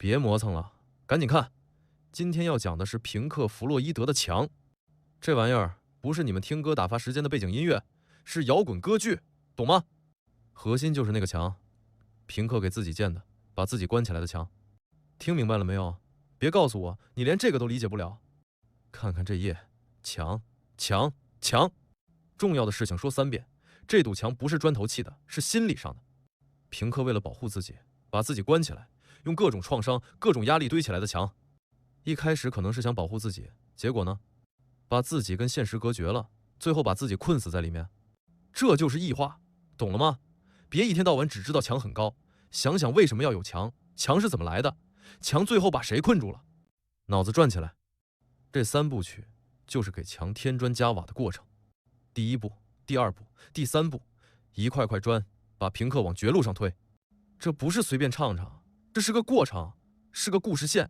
别磨蹭了，赶紧看。今天要讲的是平克·弗洛伊德的墙。这玩意儿不是你们听歌打发时间的背景音乐，是摇滚歌剧，懂吗？核心就是那个墙，平克给自己建的，把自己关起来的墙。听明白了没有？别告诉我你连这个都理解不了。看看这页，墙，墙，墙。重要的事情说3遍，这堵墙不是砖头砌的，是心理上的。平克为了保护自己，把自己关起来，用各种创伤、各种压力堆起来的墙。一开始可能是想保护自己，结果呢，把自己跟现实隔绝了，最后把自己困死在里面。这就是异化，懂了吗？别一天到晚只知道墙很高，想想为什么要有墙，墙是怎么来的，墙最后把谁困住了，脑子转起来。这3部曲就是给墙添砖加瓦的过程。第1步、第2步、第3步，一块块砖把平克往绝路上推。这不是随便唱唱，这是个过程，是个故事线。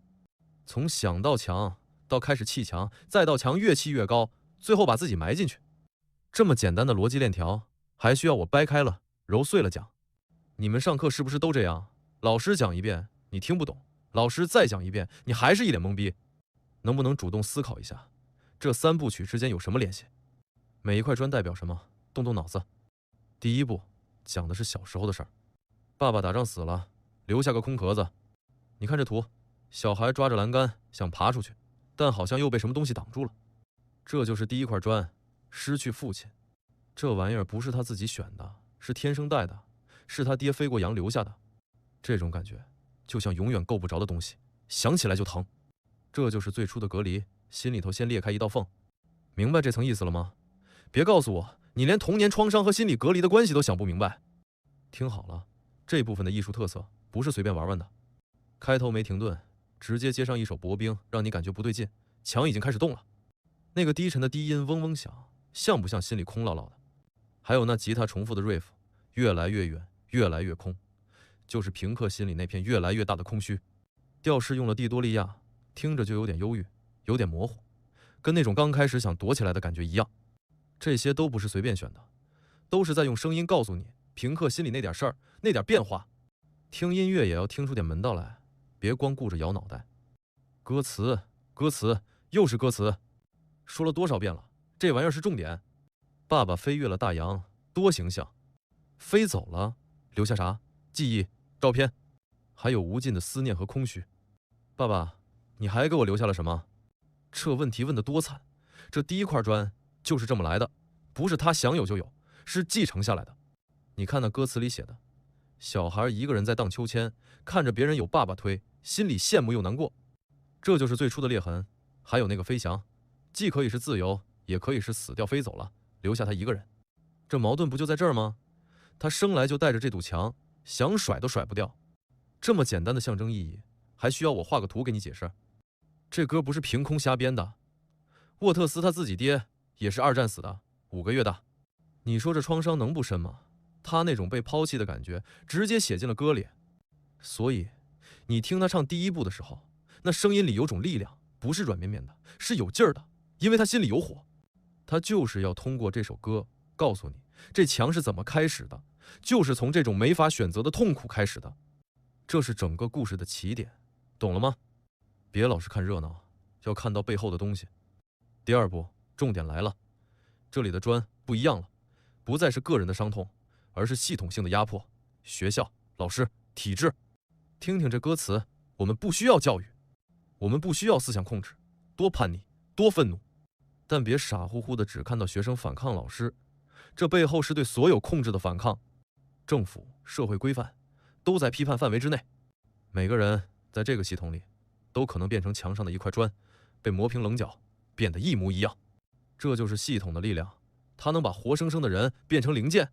从想到墙，到开始砌墙，再到墙越砌越高，最后把自己埋进去。这么简单的逻辑链条，还需要我掰开了、揉碎了讲？你们上课是不是都这样？老师讲一遍，你听不懂；老师再讲一遍，你还是一脸懵逼。能不能主动思考一下，这3部曲之间有什么联系？每一块砖代表什么？动动脑子。第1步讲的是小时候的事儿，爸爸打仗死了，留下个空壳子。你看这图，小孩抓着栏杆想爬出去，但好像又被什么东西挡住了。这就是第1块砖，失去父亲。这玩意儿不是他自己选的，是天生带的，是他爹飞过洋留下的。这种感觉就像永远够不着的东西，想起来就疼。这就是最初的隔离，心里头先裂开一道缝。明白这层意思了吗？别告诉我你连童年创伤和心理隔离的关系都想不明白。听好了，这部分的艺术特色不是随便玩玩的。开头没停顿，直接接上一首薄冰，让你感觉不对劲，墙已经开始动了。那个低沉的低音嗡嗡响，像不像心里空落落的？还有那吉他重复的 riff， 越来越远，越来越空，就是平克心里那片越来越大的空虚。调式用了蒂多利亚，听着就有点忧郁，有点模糊，跟那种刚开始想躲起来的感觉一样。这些都不是随便选的，都是在用声音告诉你平克心里那点事儿，那点变化。听音乐也要听出点门道来，别光顾着摇脑袋。歌词，歌词，又是歌词，说了多少遍了，这玩意儿是重点。爸爸飞越了大洋，多形象。飞走了，留下啥？记忆、照片，还有无尽的思念和空虚。爸爸，你还给我留下了什么？这问题问得多惨！这第1块砖就是这么来的，不是他想有就有，是继承下来的。你看那歌词里写的，小孩一个人在荡秋千，看着别人有爸爸推，心里羡慕又难过。这就是最初的裂痕。还有那个飞翔，既可以是自由，也可以是死掉飞走了，留下他一个人。这矛盾不就在这儿吗？他生来就带着这堵墙，想甩都甩不掉。这么简单的象征意义，还需要我画个图给你解释？这歌不是凭空瞎编的。沃特斯他自己爹也是2战死的，5个月大。你说这创伤能不深吗？他那种被抛弃的感觉直接写进了歌里。所以你听他唱第1部的时候，那声音里有种力量，不是软绵绵的，是有劲儿的，因为他心里有火。他就是要通过这首歌告诉你，这墙是怎么开始的，就是从这种没法选择的痛苦开始的。这是整个故事的起点，懂了吗？别老是看热闹，要看到背后的东西。第2步，重点来了，这里的砖不一样了，不再是个人的伤痛，而是系统性的压迫。学校、老师、体制。听听这歌词，我们不需要教育，我们不需要思想控制，多叛逆，多愤怒，但别傻乎乎的只看到学生反抗老师，这背后是对所有控制的反抗。政府、社会规范都在批判范围之内，每个人在这个系统里都可能变成墙上的一块砖，被磨平棱角，变得一模一样。这就是系统的力量，它能把活生生的人变成零件。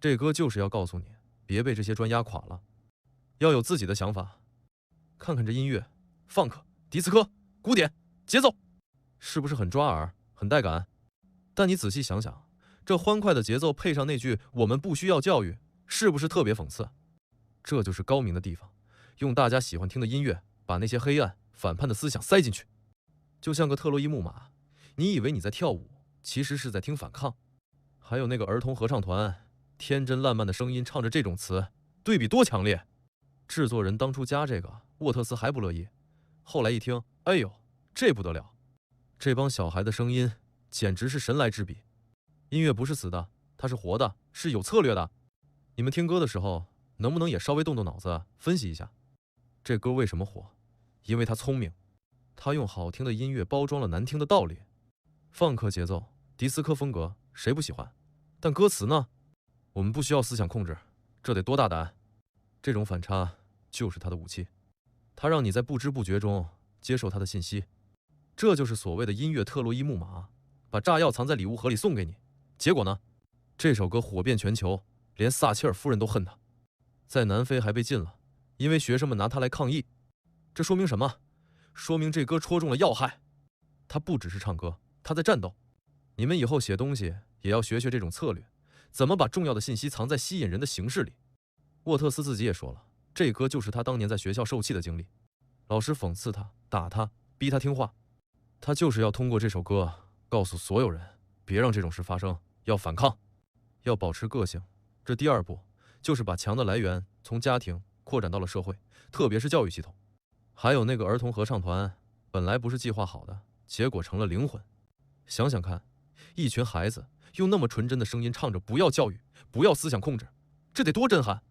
这歌就是要告诉你，别被这些砖压垮了，要有自己的想法。看看这音乐，放克、迪斯科、古典、节奏，是不是很抓耳，很带感？但你仔细想想，这欢快的节奏配上那句我们不需要教育，是不是特别讽刺？这就是高明的地方，用大家喜欢听的音乐把那些黑暗反叛的思想塞进去，就像个特洛伊木马，你以为你在跳舞，其实是在听反抗。还有那个儿童合唱团，天真烂漫的声音唱着这种词，对比多强烈！制作人当初加这个，沃特斯还不乐意，后来一听，哎呦，这不得了！这帮小孩的声音简直是神来之笔。音乐不是死的，它是活的，是有策略的。你们听歌的时候，能不能也稍微动动脑子，分析一下，这歌为什么火？因为它聪明，它用好听的音乐包装了难听的道理。放克节奏、迪斯科风格，谁不喜欢？但歌词呢？我们不需要思想控制，这得多大胆！这种反差就是他的武器，他让你在不知不觉中接受他的信息。这就是所谓的音乐特洛伊木马，把炸药藏在礼物盒里送给你。结果呢？这首歌火遍全球，连撒切尔夫人都恨他，在南非还被禁了，因为学生们拿它来抗议。这说明什么？说明这歌戳中了要害。他不只是唱歌，他在战斗。你们以后写东西也要学学这种策略，怎么把重要的信息藏在吸引人的形式里。沃特斯自己也说了，这歌就是他当年在学校受气的经历，老师讽刺他，打他，逼他听话。他就是要通过这首歌告诉所有人，别让这种事发生，要反抗，要保持个性。这第二步就是把强的来源从家庭扩展到了社会，特别是教育系统。还有那个儿童合唱团，本来不是计划好的，结果成了灵魂。想想看，一群孩子用那么纯真的声音唱着不要教育，不要思想控制，这得多震撼。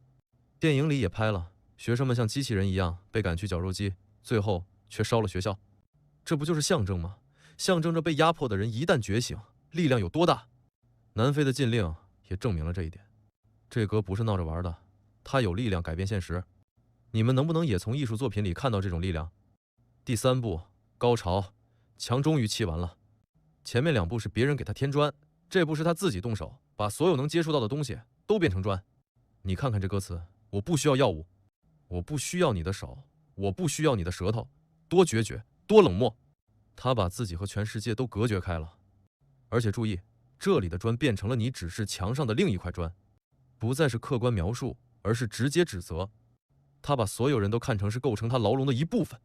电影里也拍了，学生们像机器人一样被赶去绞肉机，最后却烧了学校。这不就是象征吗？象征着被压迫的人一旦觉醒，力量有多大。南非的禁令也证明了这一点。这歌不是闹着玩的，它有力量改变现实。你们能不能也从艺术作品里看到这种力量？第三部高潮，强终于气完了。前面两部是别人给他添砖，这部是他自己动手，把所有能接触到的东西都变成砖。你看看这歌词，我不需要药物，我不需要你的手，我不需要你的舌头，多决绝，多冷漠。他把自己和全世界都隔绝开了。而且注意，这里的砖变成了你只是墙上的另一块砖，不再是客观描述，而是直接指责。他把所有人都看成是构成他牢笼的一部分，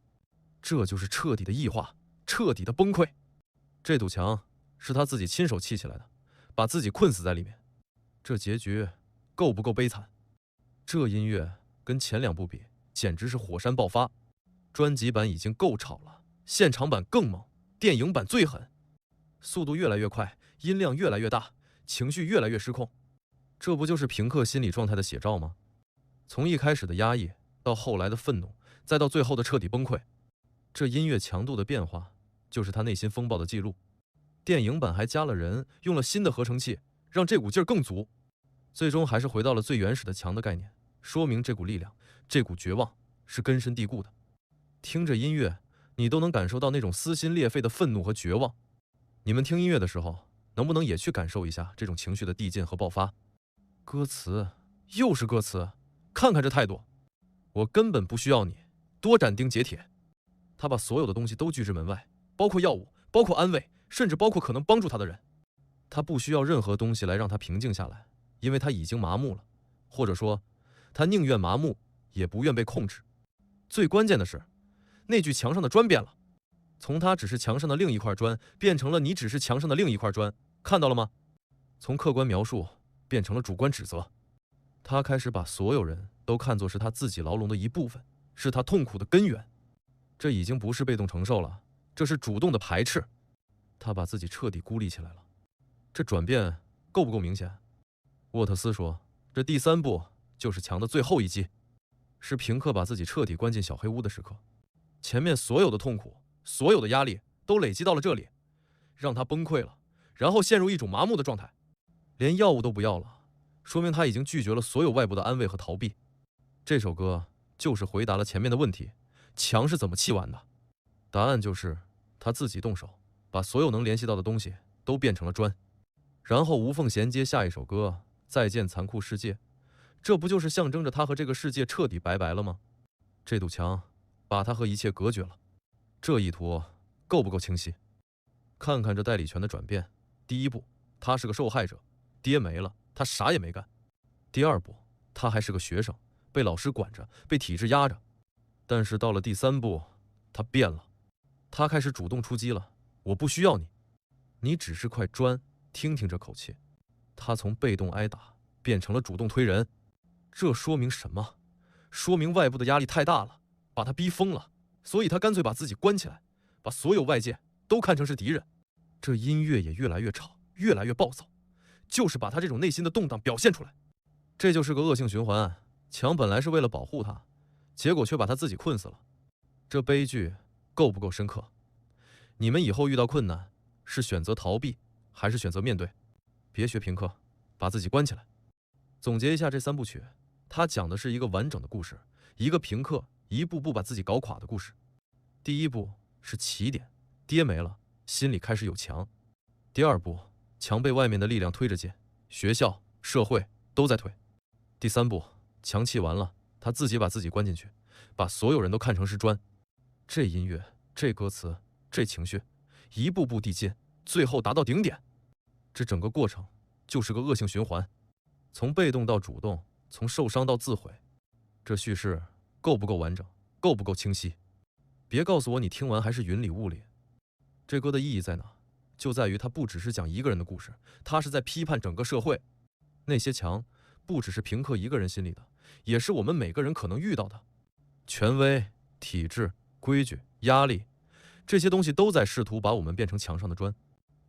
这就是彻底的异化，彻底的崩溃。这堵墙是他自己亲手砌起来的，把自己困死在里面。这结局够不够悲惨？这音乐跟前两部比，简直是火山爆发。专辑版已经够吵了，现场版更猛，电影版最狠，速度越来越快，音量越来越大，情绪越来越失控。这不就是平克心理状态的写照吗？从一开始的压抑，到后来的愤怒，再到最后的彻底崩溃。这音乐强度的变化，就是他内心风暴的记录。电影版还加了人，用了新的合成器，让这股劲儿更足。最终还是回到了最原始的强的概念，说明这股力量，这股绝望是根深蒂固的。听着音乐，你都能感受到那种撕心裂肺的愤怒和绝望。你们听音乐的时候，能不能也去感受一下这种情绪的递进和爆发？歌词又是歌词，看看这态度，我根本不需要你，多斩钉截铁。他把所有的东西都拒之门外，包括药物，包括安慰，甚至包括可能帮助他的人。他不需要任何东西来让他平静下来，因为他已经麻木了，或者说，他宁愿麻木，也不愿被控制。最关键的是，那具墙上的砖变了，从他只是墙上的另一块砖，变成了你只是墙上的另一块砖，看到了吗？从客观描述变成了主观指责。他开始把所有人都看作是他自己牢笼的一部分，是他痛苦的根源。这已经不是被动承受了，这是主动的排斥。他把自己彻底孤立起来了。这转变够不够明显？沃特斯说，这第三步就是墙的最后一击，是平克把自己彻底关进小黑屋的时刻。前面所有的痛苦，所有的压力都累积到了这里，让他崩溃了，然后陷入一种麻木的状态，连药物都不要了，说明他已经拒绝了所有外部的安慰和逃避。这首歌就是回答了前面的问题，墙是怎么砌完的？答案就是他自己动手，把所有能联系到的东西都变成了砖，然后无缝衔接下一首歌《再见残酷世界》。这不就是象征着他和这个世界彻底拜拜了吗？这堵墙把他和一切隔绝了。这意图够不够清晰？看看这代理权的转变。第一步，他是个受害者，爹没了，他啥也没干。第二步，他还是个学生，被老师管着，被体制压着。但是到了第三步，他变了，他开始主动出击了。我不需要你，你只是块砖。听听这口气，他从被动挨打变成了主动推人。这说明什么？说明外部的压力太大了，把他逼疯了，所以他干脆把自己关起来，把所有外界都看成是敌人。这音乐也越来越吵，越来越暴躁，就是把他这种内心的动荡表现出来。这就是个恶性循环。强本来是为了保护他，结果却把他自己困死了。这悲剧够不够深刻？你们以后遇到困难，是选择逃避，还是选择面对？别学平克，把自己关起来。总结一下这3部曲，它讲的是一个完整的故事，一个平克一步步把自己搞垮的故事。第1部是起点，爹没了，心里开始有墙。第2部，墙被外面的力量推着进，学校、社会都在推。第3部，墙砌完了，他自己把自己关进去，把所有人都看成是砖。这音乐，这歌词，这情绪，一步步递进，最后达到顶点。这整个过程就是个恶性循环，从被动到主动，从受伤到自毁。这叙事够不够完整？够不够清晰？别告诉我你听完还是云里雾里。这歌的意义在哪？就在于它不只是讲一个人的故事，它是在批判整个社会。那些墙不只是平克一个人心里的，也是我们每个人可能遇到的。权威、体制、规矩、压力，这些东西都在试图把我们变成墙上的砖。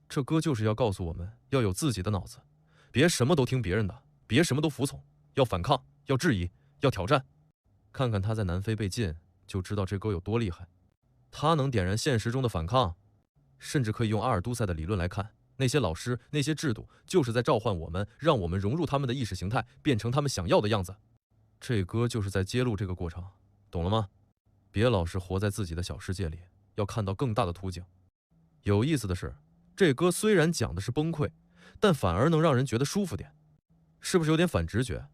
这歌就是要告诉我们，要有自己的脑子，别什么都听别人的，别什么都服从，要反抗，要质疑，要挑战。看看他在南非被禁，就知道这歌有多厉害。他能点燃现实中的反抗，甚至可以用阿尔都塞的理论来看，那些老师、那些制度，就是在召唤我们，让我们融入他们的意识形态，变成他们想要的样子。这歌就是在揭露这个过程，懂了吗？别老是活在自己的小世界里，要看到更大的图景。有意思的是，这歌虽然讲的是崩溃，但反而能让人觉得舒服点，是不是有点反直觉？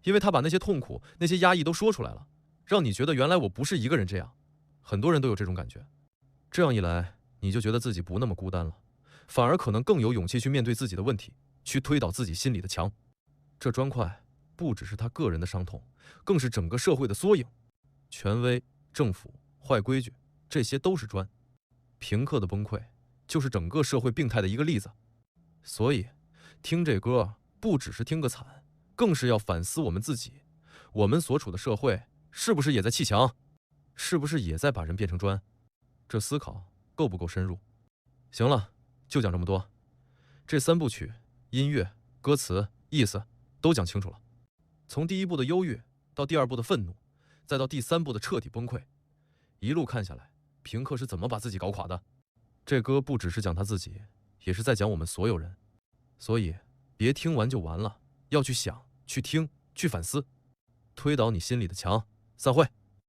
因为他把那些痛苦、那些压抑都说出来了，让你觉得原来我不是一个人这样。很多人都有这种感觉，这样一来，你就觉得自己不那么孤单了，反而可能更有勇气去面对自己的问题，去推倒自己心里的墙。这砖块不只是他个人的伤痛，更是整个社会的缩影。权威、政府、坏规矩，这些都是砖。平克的崩溃就是整个社会病态的一个例子。所以，听这歌不只是听个惨，更是要反思我们自己，我们所处的社会是不是也在砌墙？是不是也在把人变成砖？这思考够不够深入？行了，就讲这么多。这3部曲，音乐、歌词、意思都讲清楚了。从第1部的忧郁，到第2部的愤怒，再到第3部的彻底崩溃，一路看下来，平克是怎么把自己搞垮的？这歌不只是讲他自己，也是在讲我们所有人。所以，别听完就完了，要去想、去听、去反思，推倒你心里的墙。散会。